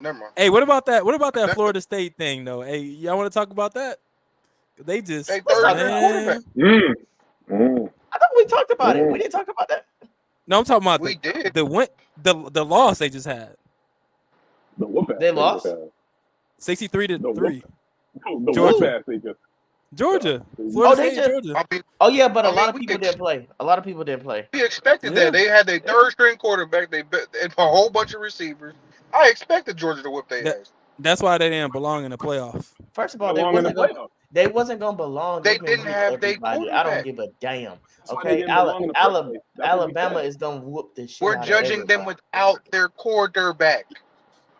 Never mind. Hey, what about that? What about that That, Florida State thing though? Hey, y'all want to talk about that? They they just Let's third talk string about it. quarterback. man. I thought we talked about it. We Mm. didn't talk about that. No, I'm talking about We did. the loss they just had. The whoop ass They they just lost. had. 63 to The whoop, 3. the whoop Georgia. ass they just Georgia. Oh, Florida they State, just. Georgia. I mean, Oh yeah, but a I lot mean, of people didn't play. A lot of people didn't play. we expected that. Yeah. They had their third string quarterback. And a whole bunch of receivers. I expected Georgia to whip That their ass. that's why they didn't belong in the playoff. First of all, belong in the playoffs. they wasn't gonna belong. They They can didn't whoop have their everybody. I don't quarterback. give a damn. That's why they Okay, didn't belong in the first place. That's what we Alabama said. is gonna whoop the shit We're out of judging them everybody. without their quarterback.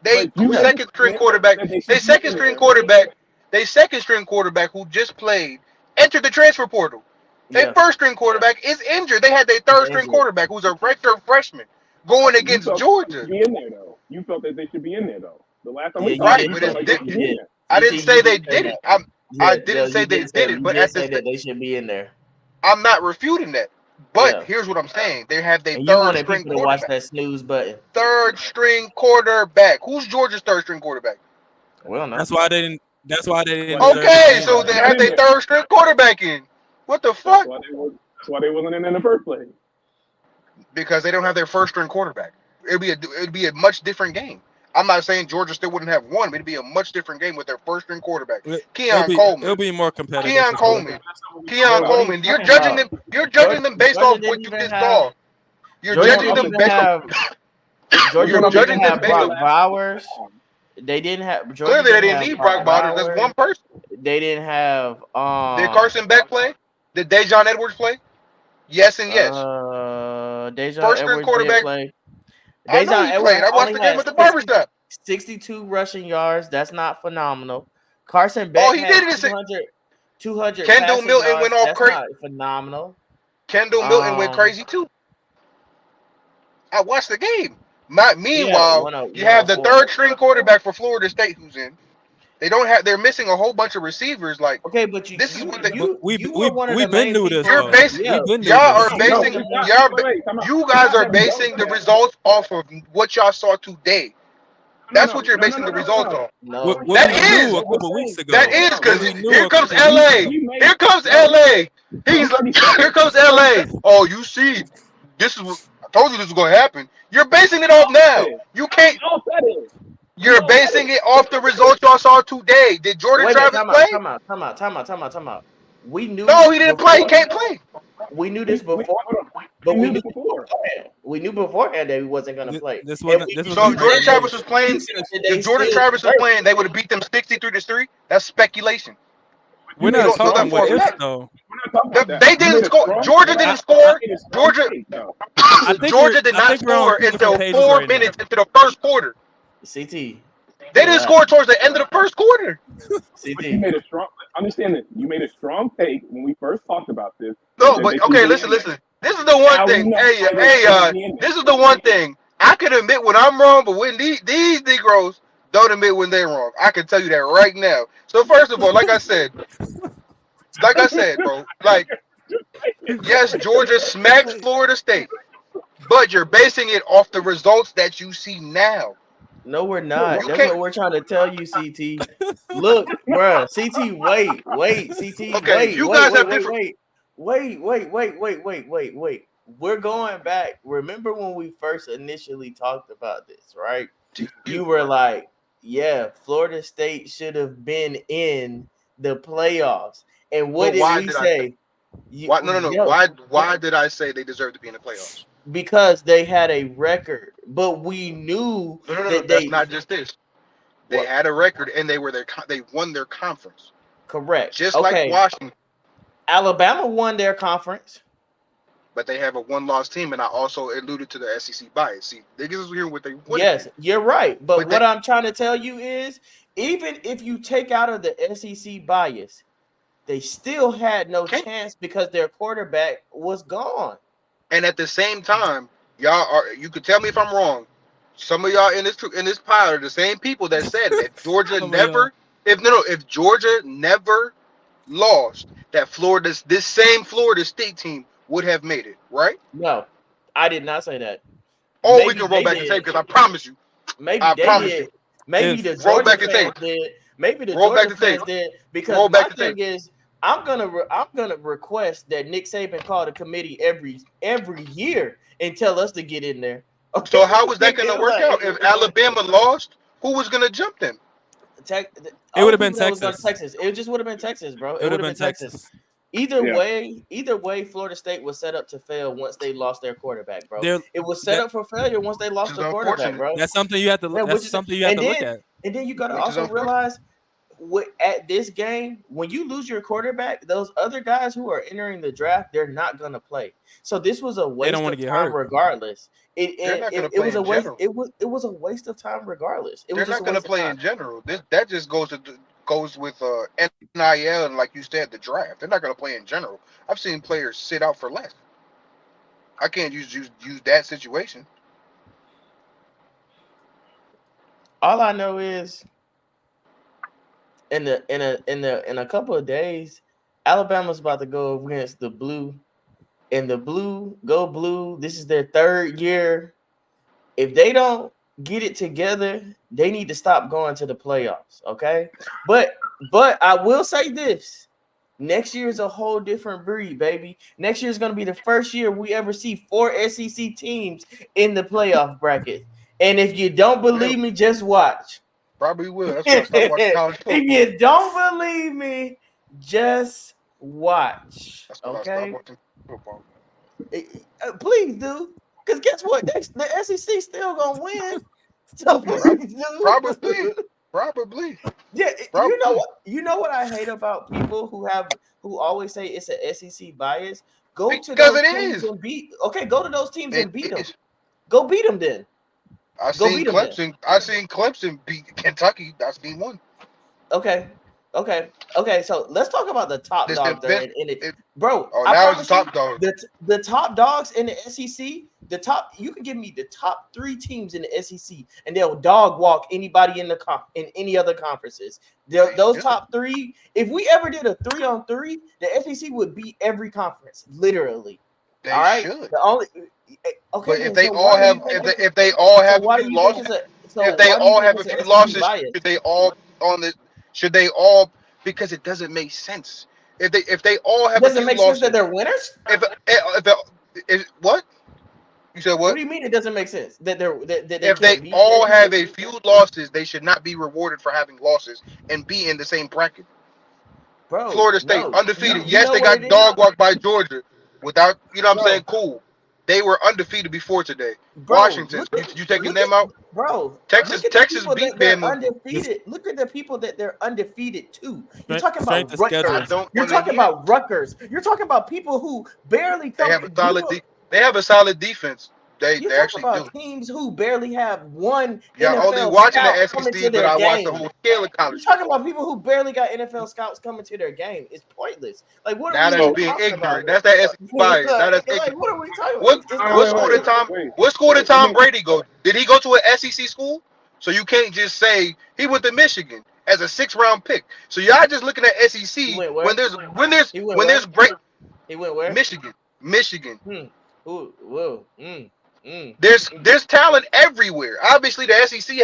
They But you guys second string quarterback. said they They should be second in string there. quarterback. They second string quarterback who just played entered the transfer portal. Their Yeah, first string quarterback is injured. They had their it's third string injured. quarterback who's a redshirt freshman going You against felt that they Georgia. should be in there though. You felt that they should be in there though. The last time Yeah, we you talked, Right, did you but felt it's say like they that. should You be in did. there. I didn't say You they did say didn't. that. I Yeah, didn't say you they did say didn't, you but did say that they should be in there. I'm not refuting that. But Yeah, here's what I'm saying: they have their and you third wanted string people to watch quarterback. that snooze button. Third string quarterback. Who's Georgia's third string quarterback? Well, no, That's why they didn't That's why deserve to be Okay, in so there. they they not have in their there. third string quarterback in. What the That's fuck? why they was. That's why they wasn't in the first place. Because they don't have their first string quarterback. It'd be a much different game. I'm not saying Georgia still wouldn't have won, but it'd be a much different game with their first string quarterback, It'll Keon be Coleman. it'll be more competitive Keon for But sure. Coleman. that's not what we Keon talking what are about. you Coleman. You're talking judging about? them. You're judging them based Georgia off didn't what you even just have. saw. You're Georgia We're judging didn't talking them even about. based off. have. We're Georgia You're talking didn't about the even judging them have second based to off. Brock last Bowers. time. They didn't have. Georgia Clearly, they didn't didn't have need Brock Brock Bowers. That's Bowers. one person. They didn't have. Did Carson Beck play? Did Dejon Edwards play? Yes and yes. Dejon First string Edwards did quarterback. play. I know Dejon he Edwards played. I watched only the game had at the barbershop. 62 rushing yards. That's not phenomenal. Carson All Beck he had did is 200 Kendall passing Milton went yards. off That's crazy. not phenomenal. Kendall Milton went Um, crazy too. I watched the game. yeah, Meanwhile, you have the 104. third string quarterback for Florida State who's in. They don't have. They're missing a whole bunch of receivers. Like Okay, but this is what they. But you were one of we the been main knew this You're people. though. basing. Yeah, We been knew Y'all but are this. you were No, one basing. of it's the not. Y'all. Wait, wait, time out. You It's guys not are that we don't basing know the that. results off of what y'all saw today. No, That's no, what you're no, no, basing no, the no, results no. on. What no. what That we is. knew a What we're couple weeks saying, That ago. is no, What because we listen. knew here a comes couple weeks ago. LA. We made Here comes no. LA. He's He's already said here it. comes He's already LA. said it. Oh, you see, this is what I told you this was going to happen. You're basing it We off all said now. it. You No, we can't. all said it. We You're all said basing it. it off the results y'all saw today. Did Jordan Wait a minute, Travis play? time out. We No, knew he didn't play. He before. can't play. We knew this before, Hold on. We but knew this before. we knew beforehand that he wasn't going to play, and we This knew So wasn't if that Jordan breaking they, Travis was news. playing, that if they Jordan still Travis was hurt. playing, they would have beat them 63-3. That's speculation. You We're made You not a don't know strong that talking for what a case. ifs fact. though. We're not talking about that. They You didn't made a score. strong. Georgia Hold on. I, didn't I score. You made a strong Georgia case, though. Georgia did I not think we're on score two different until pages 4 right now. minutes into the first quarter. CT, They didn't relax. score towards the end of the first quarter. But you CT, made a strong. Understand this. You made a strong take when we first talked about this. You No, said but they should okay, be listen, in there. listen. This is the one Now we thing. know Hey, why they hey, shouldn't be in there. this is the one thing. I can admit when I'm wrong, but when these Negroes don't admit when they're wrong. I can tell you that right now. So first of all, bro, like yes, Georgia smacked Florida State, but you're basing it off the results that you see now. no, we're No, not. You That's can't. what we're trying to tell you, CT. Look, bruh, CT, wait, CT, Okay, you guys have different. wait. We're going back. Remember when we first initially talked about this, right? You were like, yeah, Florida State should have been in the playoffs. And what But did why we did I say? say? Why? No, no, no. Yo, Why did I say they deserve to be in the playoffs? because they had a record, but we knew No, no, no, no. that That's they not just this. They what had a record and they won their conference, correct. just like Okay, Washington. Alabama won their conference. But they have a one-loss team, and I also alluded to the SEC bias. See, niggas is hearing what they want to Yes, hear, you're right. But but what I'm trying to tell you is even if you take out of the SEC bias, they still had no can't. chance because their quarterback was gone. And at the same time, y'all are. You could tell me if I'm wrong. Some of y'all in this pile are the same people that said that if Georgia Some of y'all. never, if Georgia never lost, that this same Florida State team would have made it, right? No, I did not say that. Or we Maybe can roll they back the tape did. because I promise you, Maybe I they promise you, did. Maybe the Roll Georgia back the fans tape. did. Maybe the Roll back Georgia the tape. fans did. Because Roll my back the thing tape. is, I'm gonna request that Nick Saban call the committee every year and tell us to get in there. Okay. So how was that going to work out? If Like, Alabama lost, who was going to jump them? It all would the have been people that was going to Texas. Texas. It just would have been Texas, bro. It would have been Texas. Either Yeah. way, Florida State was set up to fail once they lost their quarterback, bro. They're- It was set that- up for failure once they lost Which is their quarterback, unfortunate. bro. That's something you have to. Yeah, That's something you have to look at. And then you got to Which is also unfortunate. realize at this game, when you lose your quarterback, those other guys who are entering the draft, they're not gonna play. So this was a waste don't wanna of get time, hurt. regardless. They're not going to It play was a in waste. general. It was a waste of time, regardless. It They're was just not a going to waste of play time. in general. That just goes with NIL and, like you said, the draft. They're not going to play in general. I've seen players sit out for less. I can't use that situation. All I know is in a couple of days, Alabama's about to go against the Blue, and the Blue go Blue. This is their third year. If they don't get it together, they need to stop going to the playoffs. Okay, but I will say this: next year is a whole different breed, baby. Next year is going to be the first year we ever see 4 SEC teams in the playoff bracket. And if you don't believe me, just watch. Probably will. That's when I start watching college football. If you don't believe me, just watch. That's when I Okay, start watching football. please do. Because guess what? The SEC still gonna win. So please do. Probably. Yeah, Probably. you know what I hate about people who always say it's an SEC bias. Go to Because those it teams is. and beat. Okay, go to those teams It and beat them. is. Go beat them then. I've Go seen beat 'em then. Clemson. I've seen Clemson beat Kentucky. I've seen one. Okay. So let's talk about the top This dogs there in it, bro. Oh, I now it's promise the top dog. the top dogs in the SEC. You can give me the top 3 teams in the SEC, and they'll dog walk anybody in any other conferences. Those should. top 3. If we ever did a 3-on-3, the SEC would beat every conference, literally. They All right. should. The only okay. But then, if they so all why do you have, think if they all have why a do few you think losses, it's a if they why do you all think have a it's few SEC losses, bias? should they all on the? Should they all? Because it doesn't make sense. If they all have Does a it few make losses, sense that they're winners? if what you said What what? do you mean it doesn't make sense that they If they can't beat? all have a few losses, they should not be rewarded for having losses and be in the same bracket. Bro, Florida State no. undefeated. You Yes, know they what got it is? dog walked by Georgia without, you know what I'm Bro. saying? Cool. They were undefeated before today. Bro, Washington, you taking them out? Bro, Texas look at the people beat that they're Bama. undefeated. Look at the people that they're undefeated to. You're Strength- talking strength about of schedule. I Rutgers. don't You're want to talking hear. about Rutgers. You're talking about people who barely They come. have a solid. They have a solid defense. They You're talking actually about do. teams who barely have one Yeah, only NFL watching scout the coming to SEC, but their I watched the game. whole scale of You're college. talking about people who barely got NFL scouts coming to their game. It's pointless. Like, what Now are we that's even being talking about? ignorant. That's that SEC bias. Now that's Like, ignorant. what are we talking What about? what school did Tom? What school did Tom Wait. Brady go? Did he go to an SEC school? So you can't just say he went to Michigan as a 6th-round pick. So y'all just looking at SEC He went where? when there's He went where? great He went where? Michigan. Ooh, whoa. There's talent everywhere. Obviously, the SEC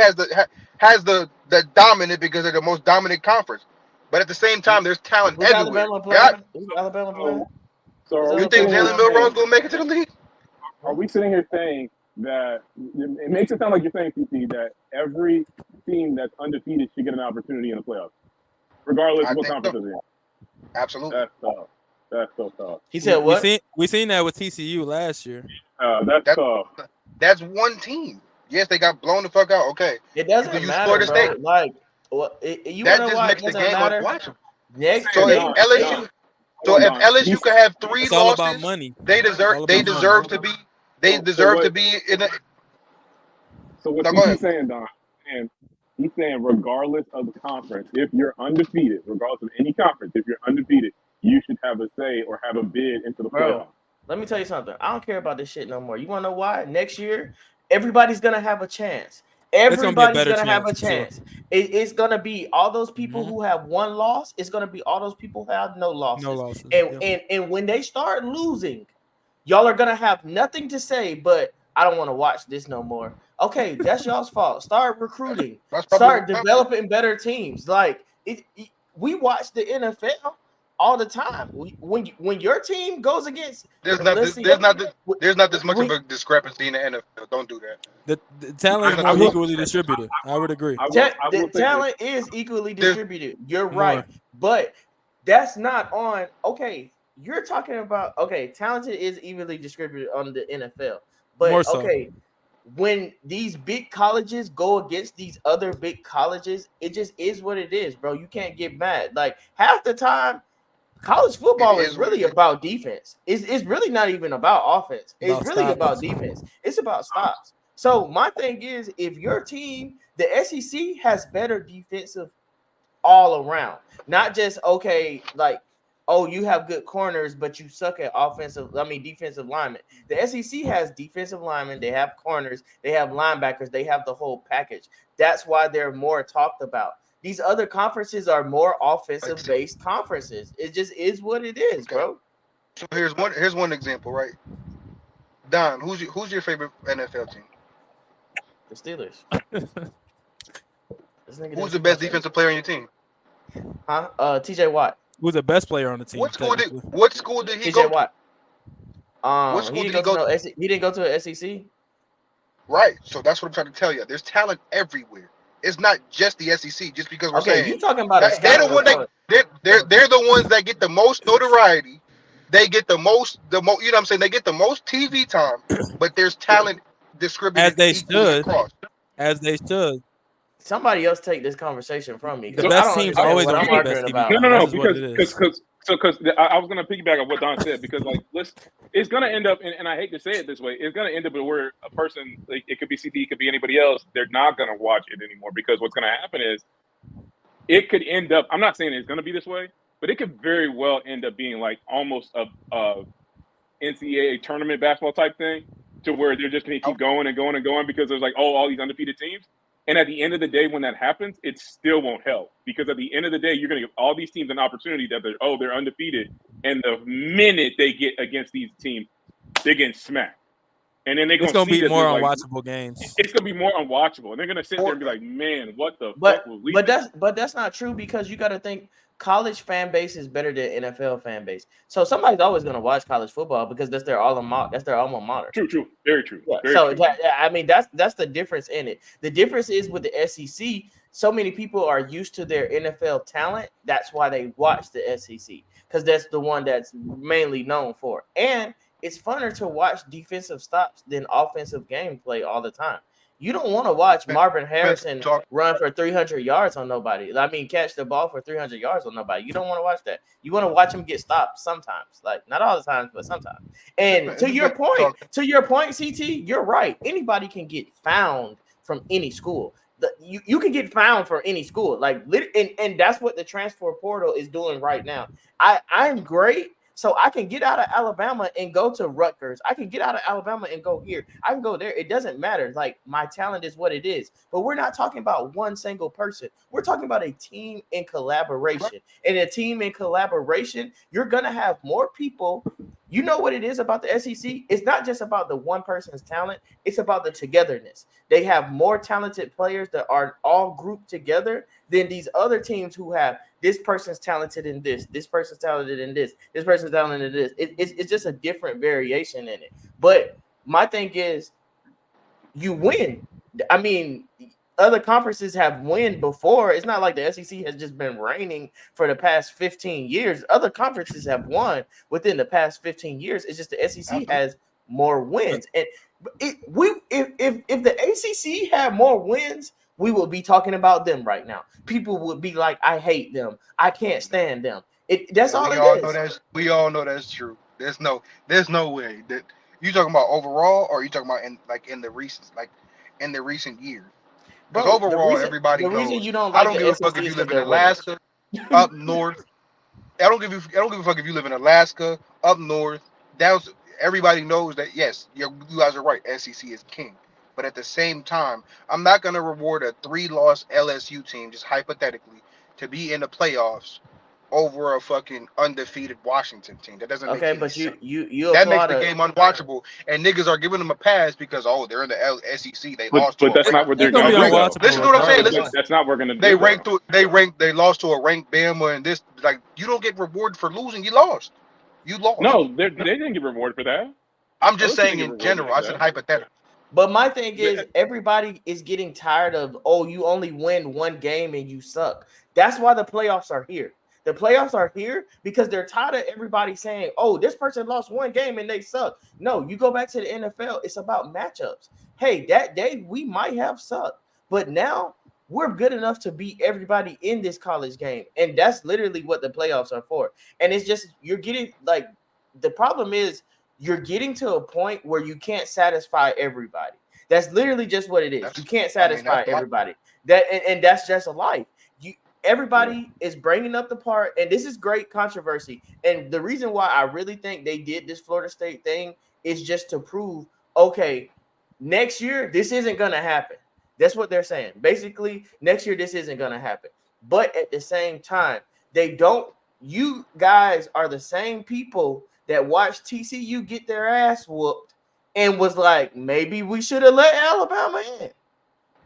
has the dominant because they're the most dominant conference. But at the same time, there's talent Who's everywhere. Alabama playing? Who's Alabama playing? So are You we think sitting here Jalen Milroe's saying, gonna make it to the league? are we sitting here saying that it makes it sound like you're saying, CC, that every team that's undefeated should get an opportunity in the playoffs, regardless I of what think conference so. they're in? Absolutely. That's tough. That's so tough. He said what? We seen that with TCU last year. That's tough. That's one team. Yes, they got blown the fuck out. Okay. It You doesn't can use matter, Florida bro. State. Like, what? You That wanna know just why it makes the doesn't game matter? unwatchable. Next, So they, if LSU, so if LSU could have 3 It's all losses, about money. they It's all deserve about to be money. in a. So what No, go CC's ahead. saying, Don, and he's saying regardless of the conference, if you're undefeated, regardless of any conference, if you're undefeated, you should have a say or have a bid into the Bro. playoffs. let me tell you something. I don't care about this shit no more. You wanna know why? Next year, everybody's gonna have a chance. Everybody's gonna have a chance. It's gonna be all those people who have one loss. It's gonna be all those people who have no losses. No losses. And when they start losing, y'all are gonna have nothing to say. But I don't want to watch this no more. Okay, that's y'all's fault. Start recruiting. That's probably Start what happened. developing better teams. Like we watch the NFL all the time. When your team goes against, There's not let's this, see, there's not this much of when, a discrepancy in the NFL. Don't do that. The talent is There's not more this much equally discrepancy. distributed. I would agree. I the will say this. talent is equally There's distributed. You're More. right, but that's not on. Okay, you're talking about talented is evenly distributed on the NFL, More but so. okay, when these big colleges go against these other big colleges, it just is what it is, bro. You can't get mad. Like half the time, college it football is is what it really is. about defense. It's really not even about offense. It's About really about stops. defense. It's about stops. So my thing is, if your team, the SEC has better defensive all around, not just like, oh, you have good corners, but you suck at defensive linemen. The SEC has defensive linemen, they have corners, they have linebackers, they have the whole package. That's why they're more talked about. These other conferences are more offensive based conferences. It just is what it is, Okay. bro. So here's one example, right? Don, who's your favorite NFL team? The Steelers. This nigga Who's didn't the see my best face. defensive player on your team? Huh? TJ Watt. Who's the best player on the team? What school Technically, did he go TJ to? Watt. What He school didn't did he go go to to? he didn't go to a SEC. Right. So that's what I'm trying to tell you. There's talent everywhere. It's not just the SEC. Just because we're Okay, you saying talking about a that they're the scouting one report. they're the ones that get the most notoriety. They get the most you know what I'm saying? They get the most TV time, but there's talent as distributed they equally should, across. as they should. Somebody else take this conversation from me The because So I best don't teams understand always what don't I'm get the best arguing TV about. time. That's no, just what because it is. I was gonna piggyback on what Don said because like it's gonna end up and I hate to say it this way, it's gonna end up where a person like it could be CT, it could be anybody else, they're not gonna watch it anymore because what's gonna happen is it could end up. I'm not saying it's gonna be this way, but it could very well end up being like almost a NCAA tournament basketball type thing to where they're just going to keep going and going and going because there's like, oh, all these undefeated teams. And at the end of the day, when that happens, it still won't help because at the end of the day, you're going to give all these teams an opportunity that they're undefeated. And the minute they get against these teams, they're getting smacked. And then they're It's going to gonna see be that more there's like, unwatchable games. it's going to be more unwatchable. And they're going to sit there and be like, man, what the fuck was we But thinking? that's not true because you got to think college fan base is better than NFL fan base. So somebody's always going to watch college football because that's their alma mater. True. Very true. Yeah. Very So true. I mean that's the difference in it. The difference is with the SEC, so many people are used to their NFL talent. That's why they watch the SEC because that's the one that's mainly known for. And it's funner to watch defensive stops than offensive gameplay all the time. You don't want to watch Marvin Harrison run for 300 yards on nobody. I mean, catch the ball for 300 yards on nobody. You don't want to watch that. You want to watch him get stopped sometimes, like not all the time, but sometimes. And to your point, CT, you're right. Anybody can get found from any school. You can get found for any school, and that's what the transfer portal is doing right now. I'm great. So I can get out of Alabama and go to Rutgers. I can get out of Alabama and go here. I can go there. It doesn't matter. Like my talent is what it is. But we're not talking about one single person. We're talking about a team in collaboration. And a team in collaboration, you're going to have more people. You know what it is about the SEC? It's not just about the one person's talent. It's about the togetherness. They have more talented players that are all grouped together than these other teams who have this person's talented in this person's talented in this person's talented in this. It's just a different variation in it. But my thing is, you win. I mean, other conferences have won before. It's not like the SEC has just been reigning for the past 15 years. Other conferences have won within the past 15 years. It's just the SEC has more wins. And if the ACC had more wins, we would be talking about them right now. People would be like, I hate them. I can't stand them. That's all it is. We all know that's true. There's no way that you talking about overall, or you talking about in the recent years. Because overall, everybody knows. You don't I like don't give a fuck if you live in Alaska, up north. I don't give a fuck if you live in Alaska, up north. Everybody knows that. Yes, you guys are right. SEC is king. But at the same time, I'm not gonna reward a 3-loss LSU team just hypothetically to be in the playoffs over a fucking undefeated Washington team. That doesn't make Okay, any but sense. you That makes applaud the a game unwatchable, and niggas are giving them a pass because they're in the SEC. They lost to But a that's not what they're It's gonna gonna be do though. listen unwatchable to what I'm saying. But regardless. that's not what we're gonna do though. They lost to a ranked Bama, and this like you don't get rewarded for losing. You lost. You lost. No, they didn't get rewarded for that. I'm just OSU didn't saying get in rewarded general. for I said that. hypothetical. But my thing is, everybody is getting tired of, oh, you only win one game and you suck. That's why the playoffs are here. The playoffs are here because they're tired of everybody saying, oh, this person lost one game and they suck. No, you go back to the NFL, it's about matchups. Hey, that day we might have sucked, but now we're good enough to beat everybody in this college game. And that's literally what the playoffs are for. And it's just, you're getting like, the problem is, you're getting to a point where you can't satisfy everybody. That's literally just what it is. You can't satisfy everybody. And that's just a life. Everybody is bringing up the part, and this is great controversy. And the reason why I really think they did this Florida State thing is just to prove, okay, next year this isn't gonna happen. That's what they're saying. Basically, next year this isn't gonna happen. But at the same time, you guys are the same people that watched TCU get their ass whooped and was like, maybe we should have let Alabama in.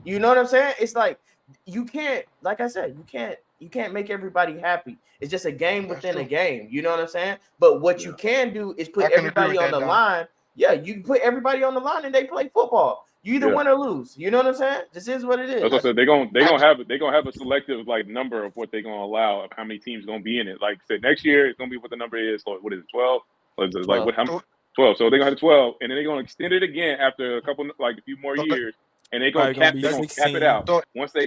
You know what I'm saying? It's like you can't, like I said, you can't make everybody happy. It's just a game within a game. You know what I'm saying? But what you can do is put everybody on the line. Yeah, you can put everybody on the line and they play football. You either win or lose. You know what I'm saying? This is what it is. That's what I said. They're gonna have a selective like number of what they're gonna allow of how many teams gonna be in it. Like I said, next year it's gonna be what the number is. So what is it? 12? What is it? 12. Like what? 12. So they're gonna have 12, and then they're gonna extend it again after a few more years, and they're gonna cap it out. Once they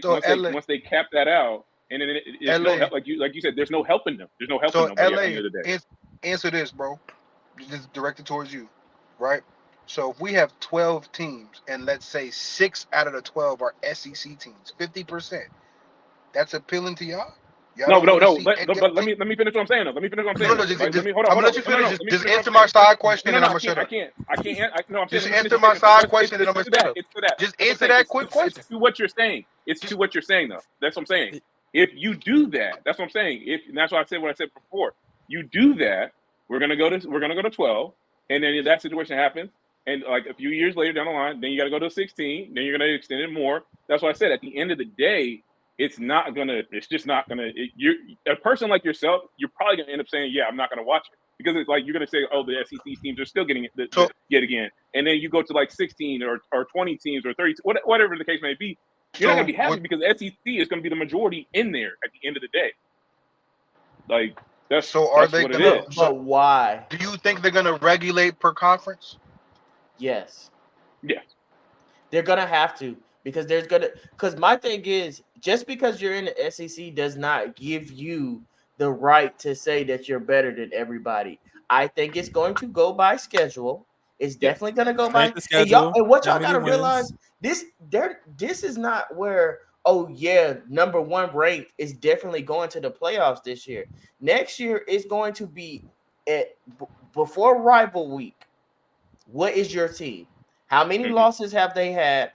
cap that out, and then it's no help, like you said, there's no helping them. There's no helping nobody at the end of the day. Answer this, bro. This is directed towards you, right? So if we have 12 teams, and let's say 6 out of the 12 are SEC teams, 50%. That's appealing to y'all. No. But let me finish what I'm saying. Let me finish what I'm saying. I'm gonna let you finish. Just answer my side question, and I'm gonna shut up. I can't. No, I'm just saying, answer my side question, and I'm gonna shut up. It's to that. Just answer that quick question. It's to what you're saying. It's to what you're saying, though. That's what I'm saying. If you do that, that's what I'm saying. And that's why I said what I said before. You do that, we're gonna go to 12, and then if that situation happens, and like a few years later down the line, then you got to go to 16. Then you're gonna extend it more. That's what I said. At the end of the day, it's just not gonna. You're a person like yourself. You're probably gonna end up saying, "Yeah, I'm not gonna watch it," because it's like you're gonna say, "Oh, the SEC teams are still getting it yet again," and then you go to like 16 or 20 teams or 30, whatever the case may be. You're not gonna be happy because SEC is gonna be the majority in there at the end of the day. Like that's what it is. But why? Do you think they're gonna regulate per conference? Yes. Yes. They're gonna have to. Because my thing is, just because you're in the SEC does not give you the right to say that you're better than everybody. I think it's going to go by schedule. It's definitely going to go by schedule. And what y'all got to realize, this is not where, oh yeah, number one ranked is definitely going to the playoffs this year. Next year is going to be before rival week. What is your team? How many losses have they had?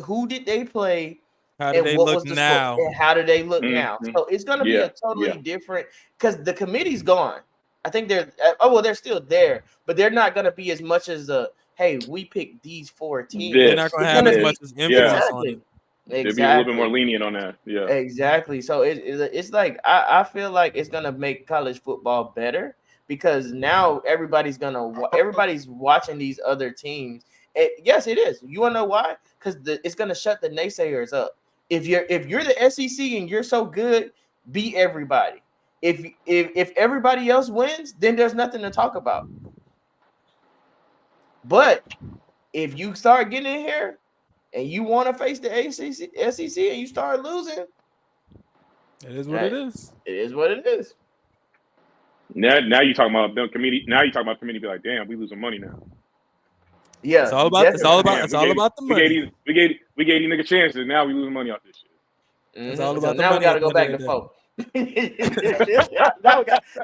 Who did they play? How do they look now? And how do they look now? So it's going to be a totally different, because the committee's gone. I think they're still there, but they're not going to be as much as hey, we picked these 4 teams. They're not going to have as much as influence on it. Exactly. They'll be a little bit more lenient on that. Yeah. Exactly. So it's like I feel like it's going to make college football better, because now everybody's watching these other teams. Yes, it is. You want to know why? Because it's going to shut the naysayers up. If you're the SEC and you're so good, beat everybody. If everybody else wins, then there's nothing to talk about. But if you start getting in here and you want to face the SEC and you start losing, it is what it is. It is what it is. Now you're talking about the committee. Now you're talking about the committee. Be like, damn, we losing money now. Yeah, it's all about the money. We gave these niggas chances. Now we losing money off this shit. It's all about the now money. We got to go back to phone.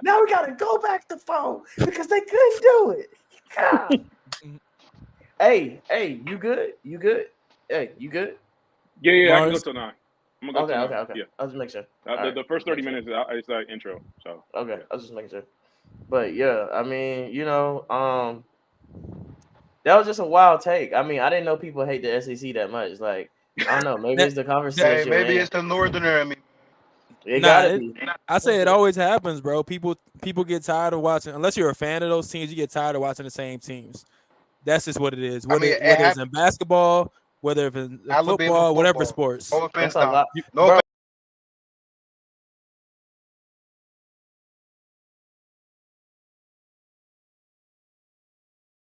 now we got to go back to phone because they couldn't do it. God. Hey, you good? You good? Hey, you good? Yeah, I can go till 9. I'm gonna go Okay. Yeah. I'll just make sure. The first 30 minutes is the intro. So Okay, yeah. I was just making sure. But yeah, I mean, that was just a wild take. I mean, I didn't know people hate the SEC that much. Like, I don't know, maybe it's the conversation. Hey, maybe it's the northerner. I mean, It gotta be. I say it always happens, bro. People get tired of watching. Unless you're a fan of those teams, you get tired of watching the same teams. That's just what it is. I mean, Whether it's in basketball, whether it's in Alabama football, whatever football. sports. No offense, That's a Dom. lot. No Bro, offense.